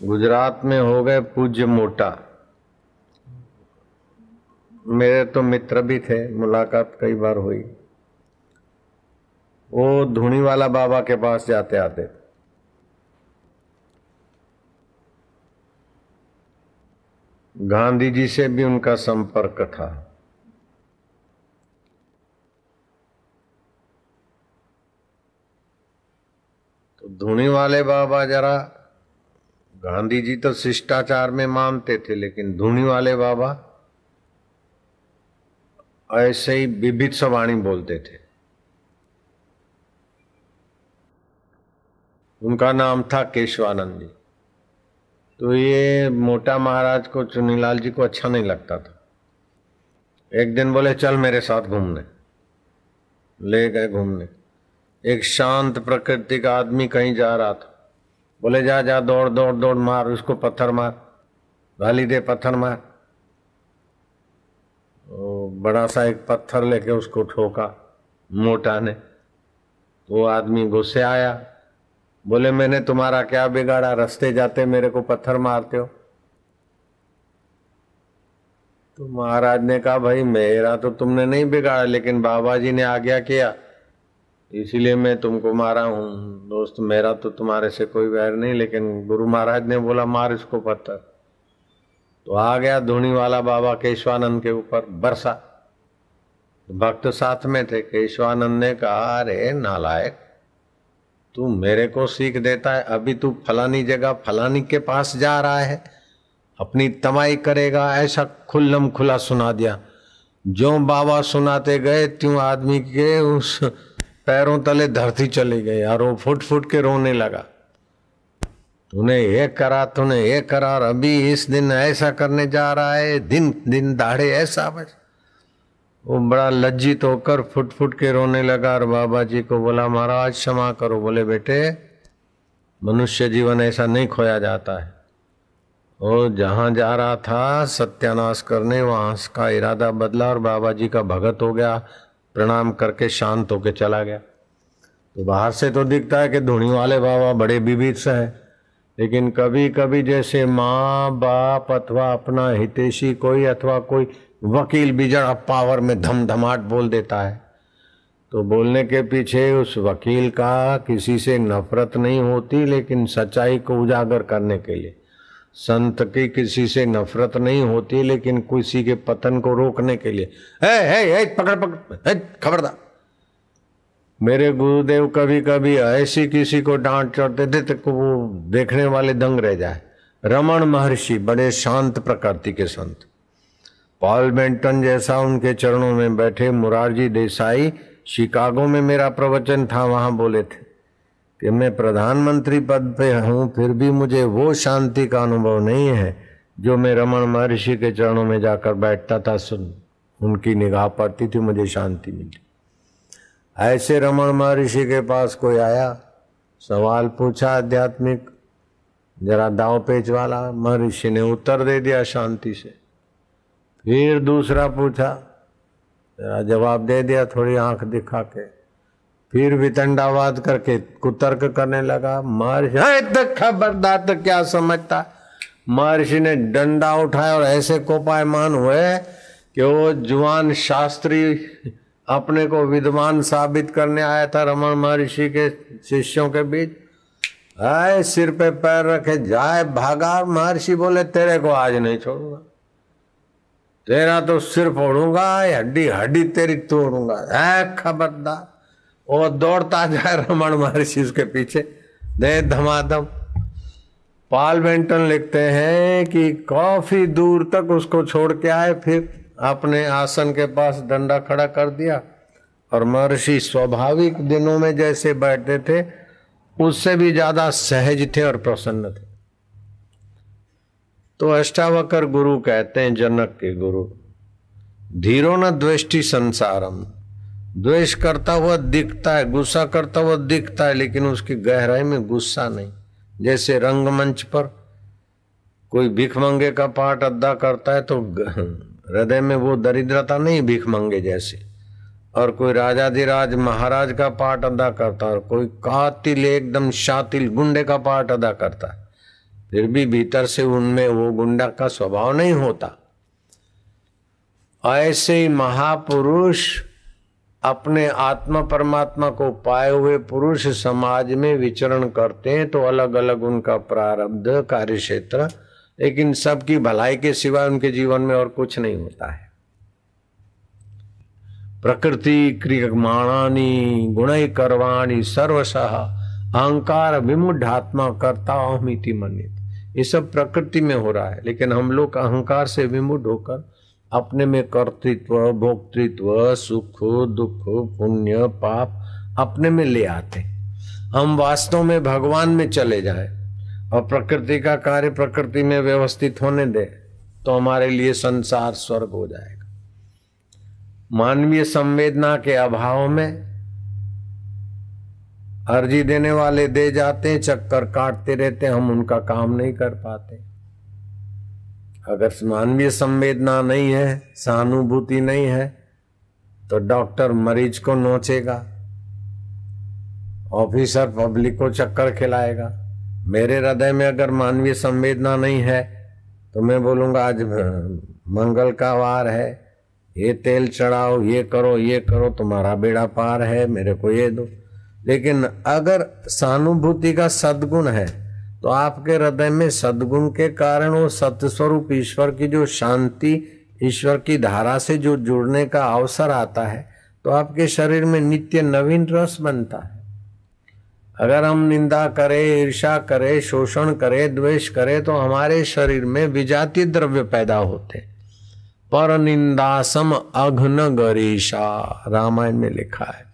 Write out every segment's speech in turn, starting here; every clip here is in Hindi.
गुजरात में हो गए पूज्य मोटा। मेरे तो मित्र भी थे, मुलाकात कई बार हुई। वो धूनी वाला बाबा के पास जाते आते। गांधी जी से भी उनका संपर्क था। तो धूनी वाले बाबा जरा, गांधी जी तो शिष्टाचार में मानते थे, लेकिन धूनी वाले बाबा ऐसे ही विभिन्न वाणी बोलते थे। उनका नाम था केशवानंद जी। तो ये मोटा महाराज को, चुनीलाल जी को अच्छा नहीं लगता था। एक दिन बोले चल मेरे साथ घूमने, ले गए घूमने। एक शांत प्रकृति का आदमी कहीं जा रहा था, बोले जा जा दौड़ दौड़ दौड़ मार उसको, पत्थर मार, गाली दे, पत्थर मार। बड़ा सा एक पत्थर लेके उसको ठोका मोटा ने। तो वो आदमी गुस्से आया, बोले मैंने तुम्हारा क्या बिगाड़ा, रास्ते जाते मेरे को पत्थर मारते हो। तो महाराज ने कहा भाई मेरा तो तुमने नहीं बिगाड़ा, लेकिन बाबा जी ने आज्ञा किया इसीलिए मैं तुमको मारा हूं। दोस्त मेरा तो तुम्हारे से कोई वैर नहीं, लेकिन गुरु महाराज ने बोला मार इसको पत्थर। तो आ गया धूनी वाला बाबा केशवानंद के ऊपर, बरसा। भक्त साथ में थे। केशवानंद ने कहा अरे नालायक, तू मेरे को सीख देता है, अभी तू फलानी जगह फलानी के पास जा रहा है, अपनी तमाई करेगा, ऐसा खुल्लम खुला सुना दिया। जो बाबा सुनाते गए त्यों आदमी के उस पैरों तले धरती चली गई और वो फुट फुट के रोने लगा। तूने ये करा, तूने ये करा, और अभी इस दिन ऐसा करने जा रहा है, दिन दिन दाढ़े ऐसा। बस वो बड़ा लज्जित होकर फुट फुट के रोने लगा और बाबा जी को बोला महाराज क्षमा करो। बोले बेटे मनुष्य जीवन ऐसा नहीं खोया जाता है। वो जहाँ जा रहा था सत्यानाश करने, वहाँ का इरादा बदला और बाबा जी का भगत हो गया, प्रणाम करके शांत होके चला गया। तो बाहर से तो दिखता है कि धूनी वाले बाबा बड़े विविध है, लेकिन कभी कभी जैसे माँ बाप अथवा अपना हितैषी कोई अथवा कोई वकील बिजड़ पावर में धमधमाट बोल देता है, तो बोलने के पीछे उस वकील का किसी से नफरत नहीं होती, लेकिन सच्चाई को उजागर करने के लिए। संत की किसी से नफरत नहीं होती, लेकिन किसी के पतन को रोकने के लिए। पकड़ पकड़, खबरदार। मेरे गुरुदेव कभी कभी ऐसी किसी को डांट चढ़ते थे तो वो देखने वाले दंग रह जाए। रमन महर्षि बड़े शांत प्रकृति के संत, पॉल बेंटन जैसा उनके चरणों में बैठे। मुरारजी देसाई, शिकागो में मेरा प्रवचन था, वहां बोले थे कि मैं प्रधानमंत्री पद पे हूं, फिर भी मुझे वो शांति का अनुभव नहीं है जो मैं रमन महर्षि के चरणों में जाकर बैठता था, सुन उनकी निगाह पड़ती थी, मुझे शांति मिली। ऐसे रमन महर्षि के पास कोई आया, सवाल पूछा आध्यात्मिक, जरा दाव पेच वाला, महर्षि ने उत्तर दे दिया शांति से। फिर दूसरा पूछा, जरा जवाब दे दिया थोड़ी आंख दिखा के। फिर वितंडावाद करके कुतर्क करने लगा। महर्षि तो खबरदार, तो क्या समझता। महर्षि ने डंडा उठाया और ऐसे कोपायमान हुए कि वो जुआन शास्त्री अपने को विद्वान साबित करने आया था रमन महर्षि के शिष्यों के बीच, आए सिर पे पैर रखे जाए भागा। महर्षि बोले तेरे को आज नहीं छोड़ूंगा, तेरा तो सिर फोड़ूंगा, हड्डी हड्डी तेरी तोड़ूंगा, है खबरदार। वो दौड़ता जाए रमन महर्षि उसके पीछे, दे धमाधम। पॉल बेंटन लिखते हैं कि काफी दूर तक उसको छोड़ के आए, फिर अपने आसन के पास डंडा खड़ा कर दिया और महर्षि स्वाभाविक दिनों में जैसे बैठते थे उससे भी ज्यादा सहज थे और प्रसन्न थे। तो अष्टावक्र गुरु कहते हैं, जनक के गुरु, धीरो न द्वेष्टि संसारम। द्वेष करता हुआ दिखता है, गुस्सा करता हुआ दिखता है, लेकिन उसकी गहराई में गुस्सा नहीं। जैसे रंगमंच पर कोई भिखमंगे का पाठ अदा करता है तो हृदय में वो दरिद्रता नहीं भिखमंगे जैसे, और कोई राजाधिराज महाराज का पाठ अदा करता है और कोई कातिल एकदम शातिल गुंडे का पाठ अदा करता है, फिर भी भीतर से उनमें वो गुंडा का स्वभाव नहीं होता। ऐसे ही महापुरुष अपने आत्मा परमात्मा को पाए हुए पुरुष समाज में विचरण करते हैं तो अलग अलग उनका प्रारब्ध कार्य क्षेत्र, लेकिन सबकी भलाई के सिवाय उनके जीवन में और कुछ नहीं होता है। प्रकृति क्रियमाणानि गुणै कर्वाणि सर्वशः अहंकार विमुढ़ात्मा करता अहमिति मन्यते। ये सब प्रकृति में हो रहा है, लेकिन हम लोग अहंकार से विमुढ़ होकर अपने में कर्तृत्व भोक्तृत्व सुख दुख पुण्य पाप अपने में ले आते। हम वास्तव में भगवान में चले जाएं और प्रकृति का कार्य प्रकृति में व्यवस्थित होने दे तो हमारे लिए संसार स्वर्ग हो जाएगा। मानवीय संवेदना के अभाव में अर्जी देने वाले दे जाते हैं, चक्कर काटते रहते, हम उनका काम नहीं कर पाते। अगर मानवीय संवेदना नहीं है, सहानुभूति नहीं है, तो डॉक्टर मरीज को नोचेगा, ऑफिसर पब्लिक को चक्कर खिलाएगा। मेरे हृदय में अगर मानवीय संवेदना नहीं है तो मैं बोलूंगा आज मंगल का वार है, ये तेल चढ़ाओ, ये करो, तुम्हारा बेड़ा पार है, मेरे को ये दो। लेकिन अगर सहानुभूति का सद्गुण है तो आपके हृदय में सद्गुण के कारण वो सत्स्वरूप ईश्वर की जो शांति, ईश्वर की धारा से जो जुड़ने का अवसर आता है तो आपके शरीर में नित्य नवीन रस बनता है। अगर हम निंदा करें, ईर्ष्या करें, शोषण करें, द्वेष करें तो हमारे शरीर में विजातीय द्रव्य पैदा होते। पर निंदासम अघ्न गरीषा, रामायण में लिखा है।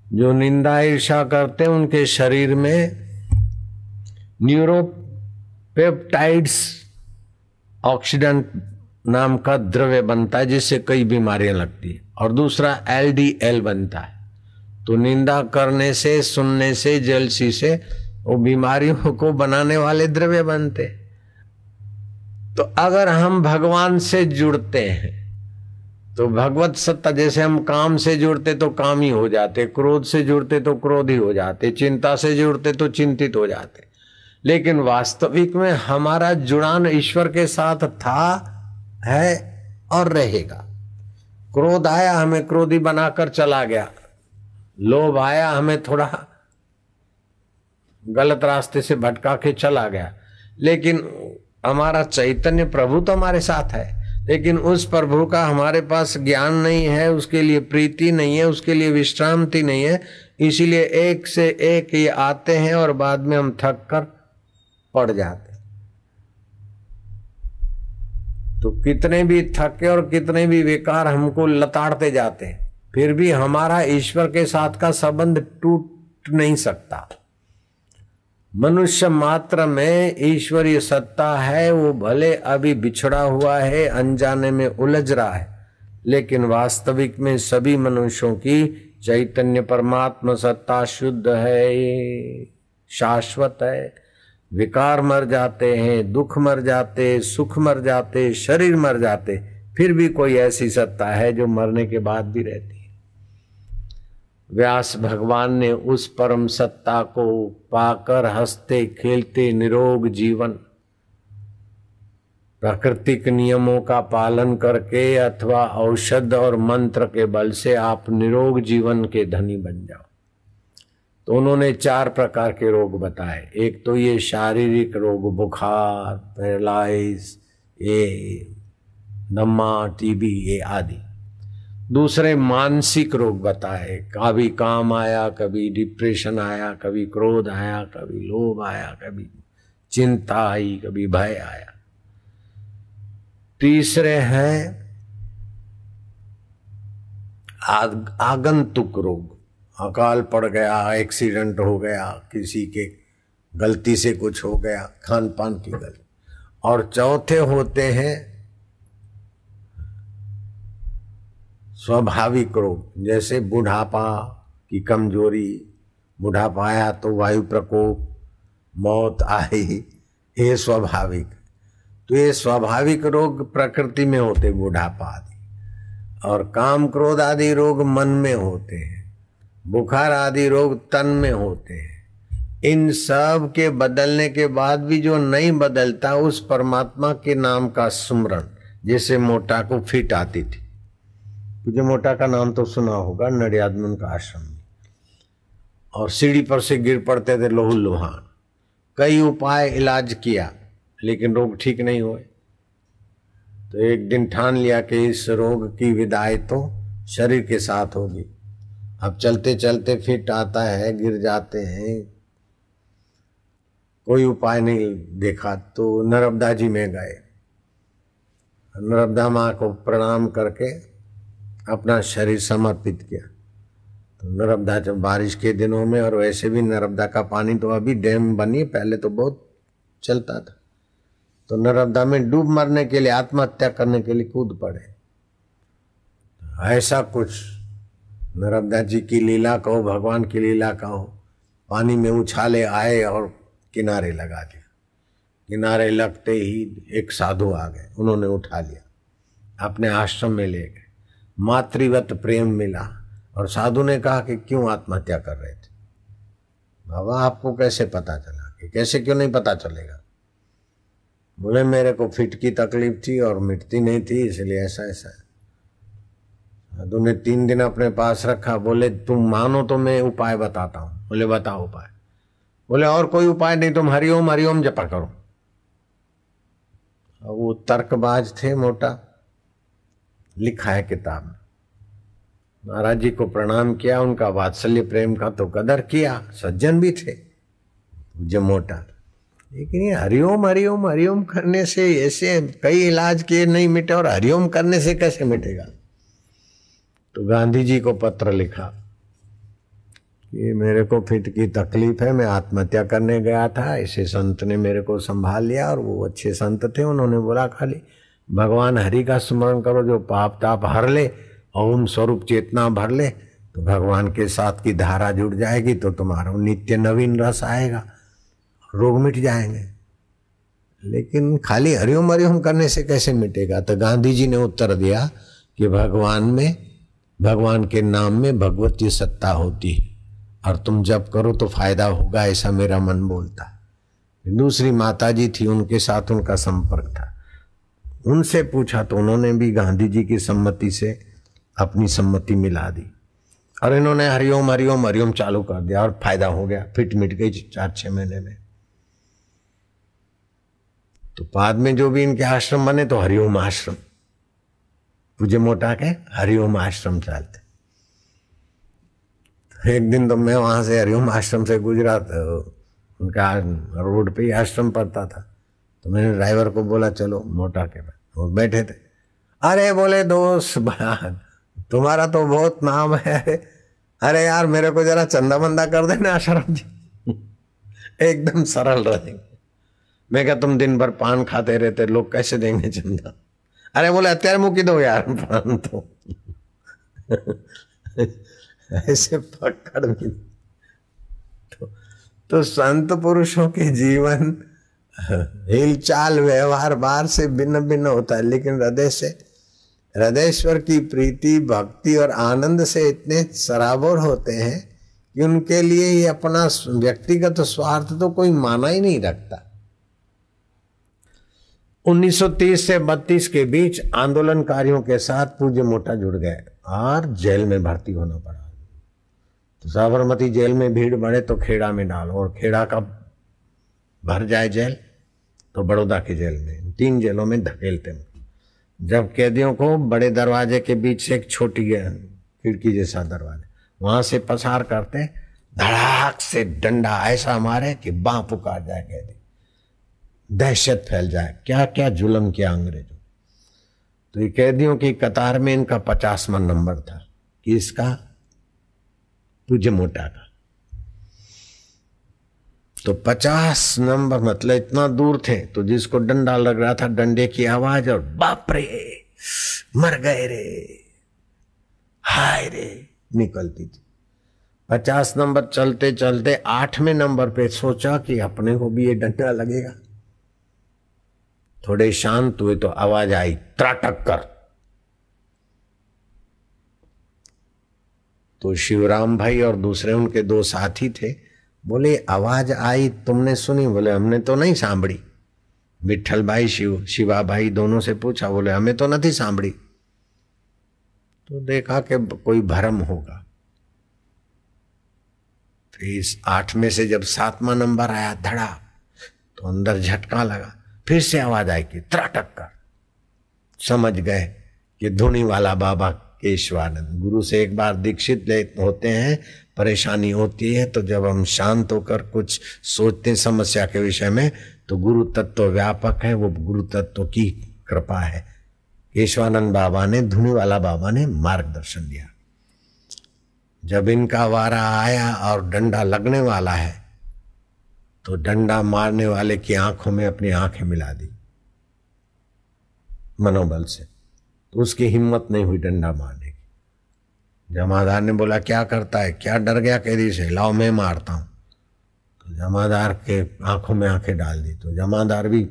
जो निंदा ईर्ष्या करते हैं उनके शरीर में न्यूरोपेप्टाइड्स ऑक्सीडेंट नाम का द्रव्य बनता है जिससे कई बीमारियां लगती है, और दूसरा LDL बनता है। तो निंदा करने से, सुनने से, जेलसी से वो बीमारियों को बनाने वाले द्रव्य बनते। तो अगर हम भगवान से जुड़ते हैं तो भगवत सत्ता, जैसे हम काम से जुड़ते तो काम ही हो जाते, क्रोध से जुड़ते तो क्रोध ही हो जाते, चिंता से जुड़ते तो चिंतित हो जाते। लेकिन वास्तविक में हमारा जुड़ान ईश्वर के साथ था, है और रहेगा। क्रोध आया, हमें क्रोधी बनाकर चला गया। लोभ आया, हमें थोड़ा गलत रास्ते से भटका के चला गया। लेकिन हमारा चैतन्य प्रभु तो हमारे साथ है, लेकिन उस प्रभु का हमारे पास ज्ञान नहीं है, उसके लिए प्रीति नहीं है, उसके लिए विश्रांति नहीं है। इसीलिए एक से एक ये आते हैं और बाद में हम थक कर पड़ जाते। तो कितने भी थके और कितने भी विकार हमको लताड़ते जाते हैं, फिर भी हमारा ईश्वर के साथ का संबंध टूट नहीं सकता। मनुष्य मात्र में ईश्वरीय सत्ता है, वो भले अभी बिछड़ा हुआ है, अनजाने में उलझ रहा है, लेकिन वास्तविक में सभी मनुष्यों की चैतन्य परमात्मा सत्ता शुद्ध है, शाश्वत है। विकार मर जाते हैं, दुख मर जाते, सुख मर जाते, शरीर मर जाते, फिर भी कोई ऐसी सत्ता है जो मरने के बाद भी रहती है। व्यास भगवान ने उस परम सत्ता को पाकर हंसते खेलते निरोग जीवन, प्राकृतिक नियमों का पालन करके अथवा औषध और मंत्र के बल से आप निरोग जीवन के धनी बन जाओ। तो उन्होंने 4 प्रकार के रोग बताए। एक तो ये शारीरिक रोग, बुखार, पैरालाइज, ये दम्मा, टीबी, ये आदि। दूसरे मानसिक रोग बताए, कभी काम आया, कभी डिप्रेशन आया, कभी क्रोध आया, कभी लोभ आया, कभी चिंता आई, कभी भय आया। तीसरे हैं आगंतुक रोग, अकाल पड़ गया, एक्सीडेंट हो गया, किसी के गलती से कुछ हो गया, खान पान की गलती। और चौथे होते हैं स्वाभाविक रोग, जैसे बुढ़ापा की कमजोरी, बुढ़ापा आया तो वायु प्रकोप, मौत आई, ये स्वाभाविक। तो ये स्वाभाविक रोग प्रकृति में होते, बुढ़ापा आदि। और काम क्रोध आदि रोग मन में होते हैं, बुखार आदि रोग तन में होते हैं, इन सब के बदलने के बाद भी जो नहीं बदलता, उस परमात्मा के नाम का सुमरण, जैसे मोटा को फिट आती थी। तुझे मोटा का नाम तो सुना होगा, नडियादमन का आश्रम में, और सीढ़ी पर से गिर पड़ते थे लहूलुहान। कई उपाय इलाज किया लेकिन रोग ठीक नहीं हुए। तो एक दिन ठान लिया कि इस रोग की विदाई तो शरीर के साथ होगी। अब चलते चलते फिट आता है, गिर जाते हैं, कोई उपाय नहीं देखा तो नर्मदा जी में गए। नर्मदा माँ को प्रणाम करके अपना शरीर समर्पित किया। तो नर्मदा जब बारिश के दिनों में, और वैसे भी नर्मदा का पानी तो अभी डैम बनी, पहले तो बहुत चलता था, तो नर्मदा में डूब मरने के लिए, आत्महत्या करने के लिए कूद पड़े। ऐसा कुछ नर्मदा जी की लीला कहो, भगवान की लीला कहो, पानी में उछाले आए और किनारे लगा दिया। किनारे लगते ही एक साधु आ गए, उन्होंने उठा लिया, अपने आश्रम में ले गए। मातृवत प्रेम मिला। और साधु ने कहा कि क्यों आत्महत्या कर रहे थे? बाबा आपको कैसे पता चला? कि कैसे क्यों नहीं पता चलेगा? बोले मेरे को फिट की तकलीफ थी और मिटती नहीं थी, इसलिए ऐसा ऐसा। साधु ने 3 दिन अपने पास रखा। बोले तुम मानो तो मैं उपाय बताता हूँ। बोले बताओ उपाय। बोले और कोई उपाय नहीं, तुम हरिओम हरिओम जपा करो। वो तर्कबाज थे, मोटा, लिखा है किताब में। महाराज जी को प्रणाम किया, उनका वात्सल्य प्रेम का तो कदर किया, सज्जन भी थे जो मोटा। लेकिन ये हरिओम हरिओम हरिओम करने से, ऐसे कई इलाज किए नहीं मिटे, और हरिओम करने से कैसे मिटेगा? तो गांधी जी को पत्र लिखा कि मेरे को फिट की तकलीफ है, मैं आत्महत्या करने गया था, ऐसे संत ने मेरे को संभाल लिया। और वो अच्छे संत थे, उन्होंने बोला खाली भगवान हरि का स्मरण करो, जो पाप ताप हर ले, ओम स्वरूप चेतना भर ले, तो भगवान के साथ की धारा जुड़ जाएगी, तो तुम्हारा नित्य नवीन रस आएगा, रोग मिट जाएंगे। लेकिन खाली हरिओम हरिओम करने से कैसे मिटेगा? तो गांधी जी ने उत्तर दिया कि भगवान के नाम में भगवती सत्ता होती है, और तुम जप करो तो फायदा होगा, ऐसा मेरा मन बोलता। दूसरी माता जी थी, उनके साथ उनका संपर्क था, उनसे पूछा तो उन्होंने भी गांधी जी की सम्मति से अपनी सम्मति मिला दी, और इन्होंने हरिओम हरिओम हरिओम चालू कर दिया, और फायदा हो गया, फिट मिट गई 4-6 महीने में। तो बाद में जो भी इनके आश्रम बने तो हरिओम आश्रम, पूज्य मोटा के हरिओम आश्रम चलते। एक दिन तो मैं वहां से हरिओम आश्रम से गुजरा, तो उनका रोड पे ही आश्रम पड़ता था। तो मैंने ड्राइवर को बोला चलो मोटा के पास, वो बैठे थे। अरे बोले दोस्त तुम्हारा तो बहुत नाम है, अरे यार मेरे को जरा चंदा बंदा कर देना आश्रम जी, एकदम सरल रहेंगे। मैं क्या तुम दिन भर पान खाते रहते, लोग कैसे देंगे चंदा? अरे बोले अत्यार मुकी दो यार पान तो ऐसे पकड़ भी। तो संत पुरुषों के जीवन हिलचाल व्यवहार बाहर से भिन्न भिन्न होता है, लेकिन हृदयेश्वर की प्रीति भक्ति और आनंद से इतने सराबोर होते हैं कि उनके लिए ये अपना व्यक्तिगत स्वार्थ तो कोई माना ही नहीं रखता। 1930 से 32 के बीच आंदोलनकारियों के साथ पूज्य मोटा जुड़ गए और जेल में भर्ती होना पड़ा। तो साबरमती जेल में भीड़ बढ़े तो खेड़ा में डालो, और खेड़ा का भर जाए जेल तो बड़ौदा की जेल में, 3 जेलों में धकेलते हैं। जब कैदियों को बड़े दरवाजे के बीच से एक छोटी खिड़की जैसा दरवाजा, वहां से पसार करते, धड़ाक से डंडा ऐसा मारे कि बाँ पुकार जाए कैदी, दहशत फैल जाए। क्या क्या जुल्म किया अंग्रेजों। तो ये कैदियों की कतार में इनका 50वां नंबर था, कि इसका पूज्य मोटा का। तो 50 नंबर मतलब इतना दूर थे, तो जिसको डंडा लग रहा था डंडे की आवाज और बाप रे मर गए रे हाय रे निकलती थी। 50 नंबर चलते चलते 8वें नंबर पे सोचा कि अपने को भी ये डंडा लगेगा। थोड़े शांत हुए तो आवाज आई त्राटक कर। तो शिवराम भाई और दूसरे उनके 2 साथी थे, बोले आवाज आई तुमने सुनी? बोले हमने तो नहीं सांभड़ी। विठल भाई शिवा भाई दोनों से पूछा, बोले हमें तो नहीं सांभड़ी। तो देखा कि कोई भरम होगा। फिर 8 में से जब 7वां नंबर आया धड़ा, तो अंदर झटका लगा। फिर से आवाज आई कि त्राटक कर। समझ गए कि धुनी वाला बाबा केशवानंद। गुरु से एक बार दीक्षित होते हैं, परेशानी होती है, तो जब हम शांत होकर कुछ सोचते हैं समस्या के विषय में, तो गुरु तत्व व्यापक है, वो गुरु तत्व की कृपा है। केशवानंद बाबा ने, धुनी वाला बाबा ने मार्गदर्शन दिया। जब इनका वारा आया और डंडा लगने वाला है, तो डंडा मारने वाले की आंखों में अपनी आंखें मिला दी मनोबल से, तो उसकी हिम्मत नहीं हुई डंडा मारने की। जमादार ने बोला क्या करता है? क्या डर गया कैदी से? लाओ मैं मारता हूं। तो जमादार के आंखों में आंखें डाल दी, तो जमादार भी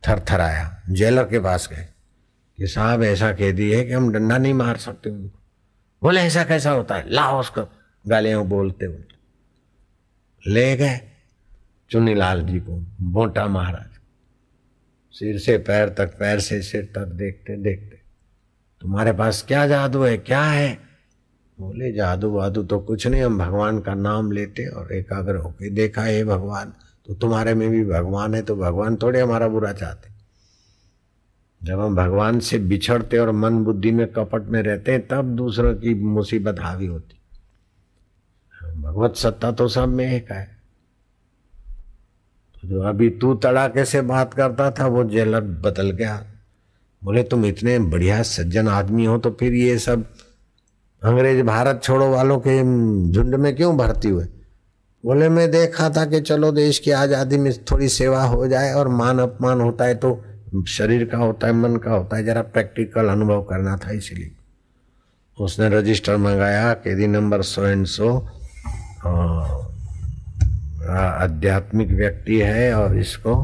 थर थर आया। जेलर के पास गए कि साहब ऐसा कैदी है कि हम डंडा नहीं मार सकते उनको। बोले ऐसा कैसा होता है? लाओ उसको। गालियां बोलते हुए ले गए चुन्नीलाल जी को, मोटा महाराज, सिर से पैर तक, पैर से सिर तक, देखते देखते तुम्हारे पास क्या जादू है, क्या है? बोले जादू वादू तो कुछ नहीं, हम भगवान का नाम लेते और एकाग्र होके देखा है भगवान, तो तुम्हारे में भी भगवान है, तो भगवान थोड़े हमारा बुरा चाहते। जब हम भगवान से बिछड़ते और मन बुद्धि में कपट में रहते हैं, तब दूसरों की मुसीबत हावी होती। भगवत सत्ता तो सब में एक है। तो जो अभी तू तड़ाके से बात करता था, वो जेलर बदल गया। बोले तुम इतने बढ़िया सज्जन आदमी हो, तो फिर ये सब अंग्रेज भारत छोड़ो वालों के झुंड में क्यों भर्ती हुए? बोले मैं देखा था कि चलो देश की आजादी में थोड़ी सेवा हो जाए, और मान अपमान होता है तो शरीर का होता है, मन का होता है, जरा प्रैक्टिकल अनुभव करना था, इसलिए उसने रजिस्टर मंगाया, कैदी नंबर 100 आध्यात्मिक व्यक्ति है और इसको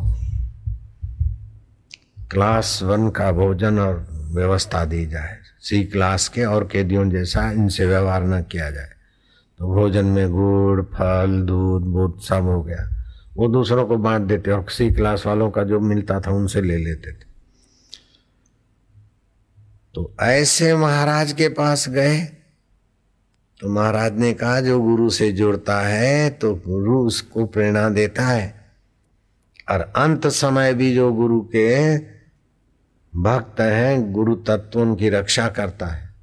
क्लास 1 का भोजन और व्यवस्था दी जाए, C क्लास के, और कैदियों जैसा इनसे व्यवहार न किया जाए। तो भोजन में गुड़, फल, दूध, बहुत सब हो गया। वो दूसरों को बांट देते और C क्लास वालों का जो मिलता था उनसे ले लेते थे। तो ऐसे महाराज के पास गए, तो महाराज ने कहा जो गुरु से जुड़ता है तो गुरु उसको प्रेरणा देता है, और अंत समय भी जो गुरु के भक्त हैं, गुरु तत्व उनकी रक्षा करता है।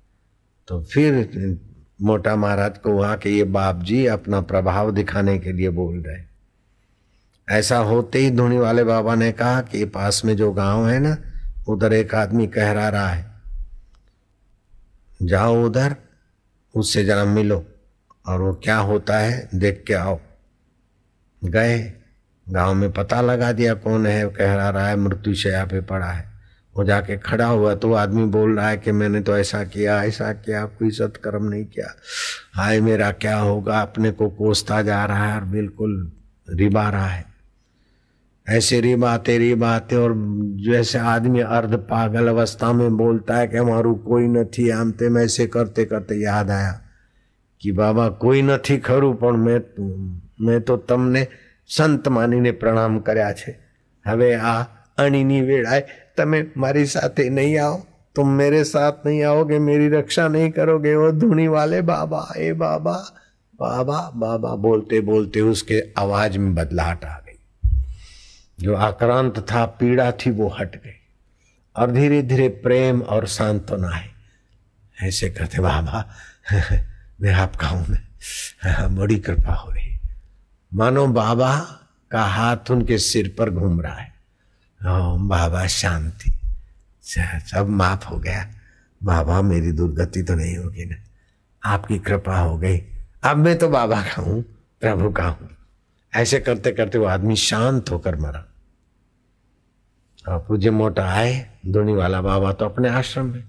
तो फिर मोटा महाराज को हुआ कि ये बाप जी अपना प्रभाव दिखाने के लिए बोल रहे। ऐसा होते ही धुनी वाले बाबा ने कहा कि पास में जो गांव है ना, उधर एक आदमी कह रहा है, जाओ उधर, उससे जरा मिलो और वो क्या होता है देख के आओ। गए, गांव में पता लगा दिया कौन है, कह रहा है मृत्युशैया पे पड़ा है। वो जाके खड़ा हुआ तो आदमी बोल रहा है कि मैंने तो ऐसा किया, कोई सत्कर्म नहीं किया, हाय मेरा क्या होगा। अपने को कोसता जा रहा है और बिल्कुल रिबा रहा है। ऐसे रिबाते, और जैसे आदमी अर्ध पागल अवस्था में बोलता है कि हमारू कोई नहीं आम तेम। ऐसे करते करते याद आया कि बाबा कोई नहीं खरू, पण मैं तो तमने संत मानीने प्रणाम कर्या छे। हवे आ अणीनी वेळाए तमे मारी साथे नहीं आओ, तुम मेरे साथ नहीं आओगे, मेरी रक्षा नहीं करोगे। वो धुनी वाले बाबा, ए बाबा बाबा बाबा बोलते बोलते उसके आवाज में बदलाहट आ गई। जो आक्रांत था, पीड़ा थी, वो हट गई और धीरे धीरे प्रेम और सांत्वना है। ऐसे कहते बाबा मैं आपका हूं, बड़ी कृपा हो रही। मानो बाबा का हाथ उनके सिर पर घूम रहा है। ओम बाबा शांति, सब माफ हो गया। बाबा मेरी दुर्गति तो नहीं होगी ना, आपकी कृपा हो गई, अब मैं तो बाबा का हूं, प्रभु का हूं। ऐसे करते करते वो आदमी शांत होकर मरा। और पूज्य मोटा आए, धुनी वाला बाबा तो अपने आश्रम में।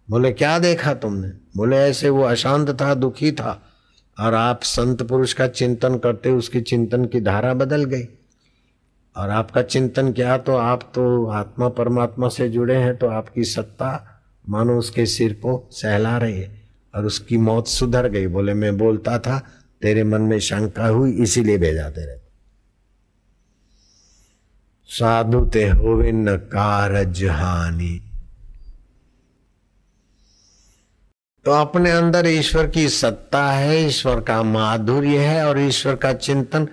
बोले क्या देखा तुमने? बोले ऐसे वो अशांत था, दुखी था, और आप संत पुरुष का चिंतन करते, उसकी चिंतन की धारा बदल गई। और आपका चिंतन क्या, तो आप तो आत्मा परमात्मा से जुड़े हैं, तो आपकी सत्ता मानो उसके सिर को सहला रही है और उसकी मौत सुधर गई। बोले मैं बोलता था तेरे मन में शंका हुई इसीलिए भेजा तेरे। साधु ते होवे न कारज हानि। तो अपने अंदर ईश्वर की सत्ता है, ईश्वर का माधुर्य है और ईश्वर का चिंतन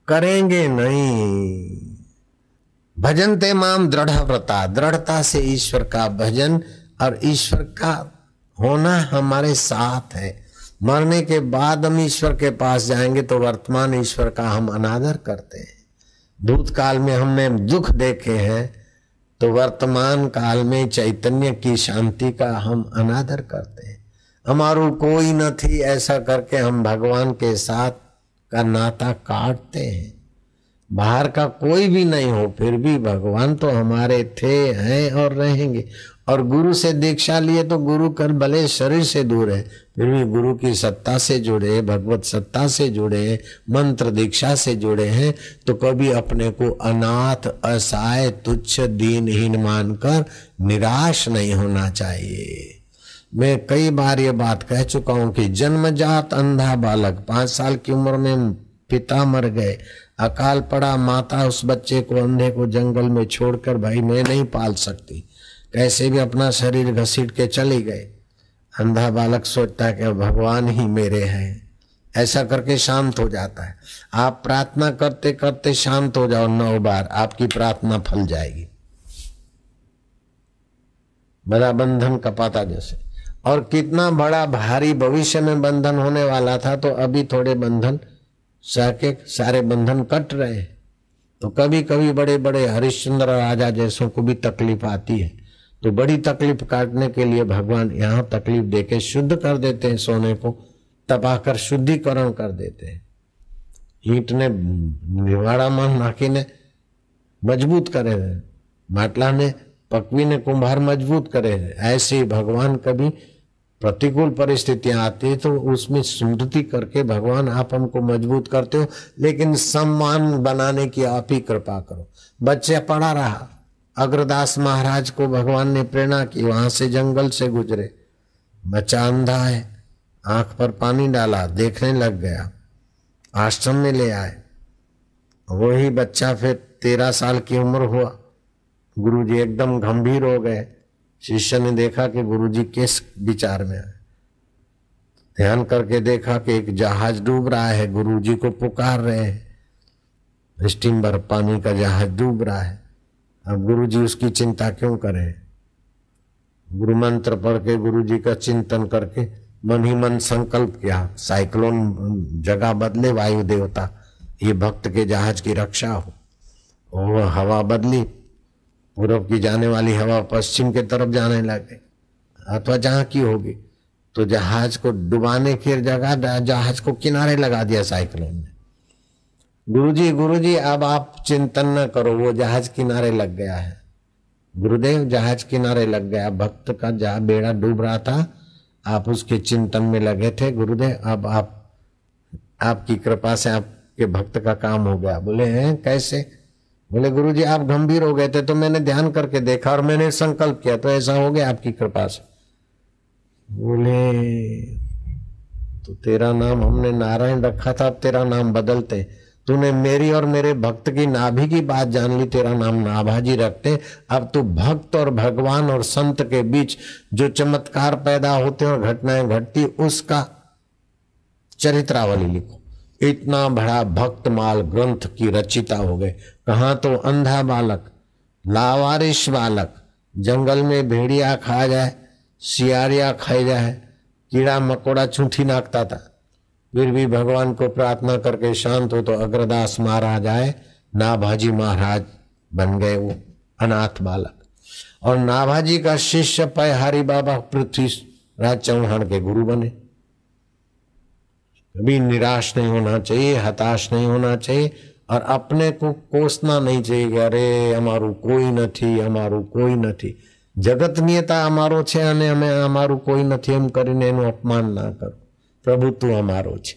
करेंगे नहीं। भजनते माम दृढ़ व्रता, दृढ़ता से ईश्वर का भजन और ईश्वर का होना हमारे साथ है। मरने के बाद हम ईश्वर के पास जाएंगे तो वर्तमान ईश्वर का हम अनादर करते हैं। भूतकाल में हमने दुख देखे हैं तो वर्तमान काल में चैतन्य की शांति का हम अनादर करते हैं। हमारू कोई न थी ऐसा करके हम भगवान के साथ का नाता काटते हैं। बाहर का कोई भी नहीं हो फिर भी भगवान तो हमारे थे, हैं और रहेंगे। और गुरु से दीक्षा लिए तो गुरु कर भले शरीर से दूर है फिर भी गुरु की सत्ता से जुड़े, भगवत सत्ता से जुड़े, मंत्र दीक्षा से जुड़े हैं तो कभी अपने को अनाथ, असहाय, तुच्छ, दीनहीन मानकर निराश नहीं होना चाहिए। मैं कई बार ये बात कह चुका हूं कि जन्मजात अंधा बालक 5 साल की उम्र में पिता मर गए, अकाल पड़ा, माता उस बच्चे को अंधे को जंगल में छोड़कर भाई मैं नहीं पाल सकती, कैसे भी अपना शरीर घसीट के चली गए। अंधा बालक सोचता है कि भगवान ही मेरे हैं, ऐसा करके शांत हो जाता है। आप प्रार्थना करते करते शांत हो जाओ 9 बार, आपकी प्रार्थना फल जाएगी। बड़ा बंधन कपाता जैसे। और कितना बड़ा भारी भविष्य में बंधन होने वाला था तो अभी थोड़े बंधन के सारे बंधन कट रहे हैं। तो कभी कभी बड़े बड़े हरिश्चंद्र राजा जैसों को भी तकलीफ आती है तो बड़ी तकलीफ काटने के लिए भगवान यहाँ तकलीफ देके शुद्ध कर देते हैं। सोने को तपाकर शुद्धिकरण कर देते हैं। ईंट ने निवाड़ा में नाखीने मजबूत करे, માટલા ने पकवी ने कुम्हार मजबूत करे। ऐसे ही भगवान कभी प्रतिकूल परिस्थितियां आती है तो उसमें स्मृति करके भगवान आप हमको मजबूत करते हो, लेकिन सम्मान बनाने की आप ही कृपा करो। बच्चे पड़ा रहा, अग्रदास महाराज को भगवान ने प्रेरणा की, वहां से जंगल से गुजरे, बच्चा अंधा है, आंख पर पानी डाला, देखने लग गया, आश्रम में ले आए। वही बच्चा फिर 13 साल की उम्र हुआ, गुरुजी एकदम गंभीर हो गए। शिष्य ने देखा कि गुरुजी किस विचार में है, ध्यान करके देखा कि एक जहाज डूब रहा है, गुरुजी को पुकार रहे हैं, स्टीमर पानी का जहाज डूब रहा है। अब गुरुजी उसकी चिंता क्यों करें? गुरु मंत्र पढ़ के गुरुजी का चिंतन करके मन ही मन संकल्प किया, साइक्लोन जगह बदले, वायु देवता ये भक्त के जहाज की रक्षा हो। वो हवा बदली, पूर्व की जाने वाली हवा पश्चिम के तरफ जाने लगे अथवा जहां की होगी, तो जहाज को डुबाने की जगह जहाज को किनारे लगा दिया साइक्लोन ने। गुरुजी अब आप चिंतन न करो, वो जहाज किनारे लग गया है। गुरुदेव जहाज किनारे लग गया, भक्त का जहां बेड़ा डूब रहा था, आप उसके चिंतन में लगे थे। गुरुदेव अब आपकी कृपा से आपके भक्त का काम हो गया। बोले हैं कैसे? बोले गुरुजी आप गंभीर हो गए थे तो मैंने ध्यान करके देखा और मैंने संकल्प किया तो ऐसा हो गया आपकी कृपा से। बोले तो तेरा नाम हमने नारायण रखा था, अब तेरा नाम बदलते, तूने मेरी और मेरे भक्त की नाभि की बात जान ली, तेरा नाम नाभाजी रखते। अब तू भक्त और भगवान और संत के बीच जो चमत्कार पैदा होते और घटनाएं घटती उसका चरित्रावली लिखो। इतना बड़ा भक्तमाल ग्रंथ की रचिता हो गए। कहाँ तो अंधा बालक, लावारिश बालक, जंगल में भेड़िया खा जाए, सियारिया खाई जाए, कीड़ा मकोड़ा चूंठी नाकता था, फिर भी भगवान को प्रार्थना करके शांत हो तो अग्रदास महाराज आए, नाभाजी महाराज बन गए वो अनाथ बालक। और नाभाजी का शिष्य पयहारी बाबा पृथ्वीराज चौहान के गुरु बने। कभी निराश नहीं होना चाहिए, हताश नहीं होना चाहिए और अपने को कोसना नहीं चाहिए कि अरे हमारू कोई નથી, हमारू कोई નથી। जगतनीयता हमारो छे અને અમે हमारू कोई નથી એમ કરીને એનું અપમાન ના કરો। प्रभु तू हमारो छे।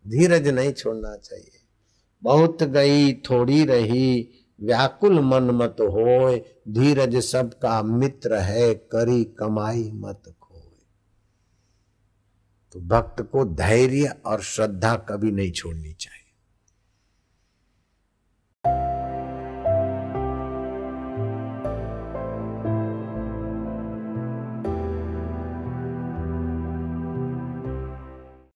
धीरज नहीं छोड़ना चाहिए। बहुत गई थोड़ी रही, व्याकुल मन मत होए, धीरज सबका मित्र है, करी कमाई मत खोए। तो भक्त को धैर्य और श्रद्धा कभी नहीं छोड़नी चाहिए।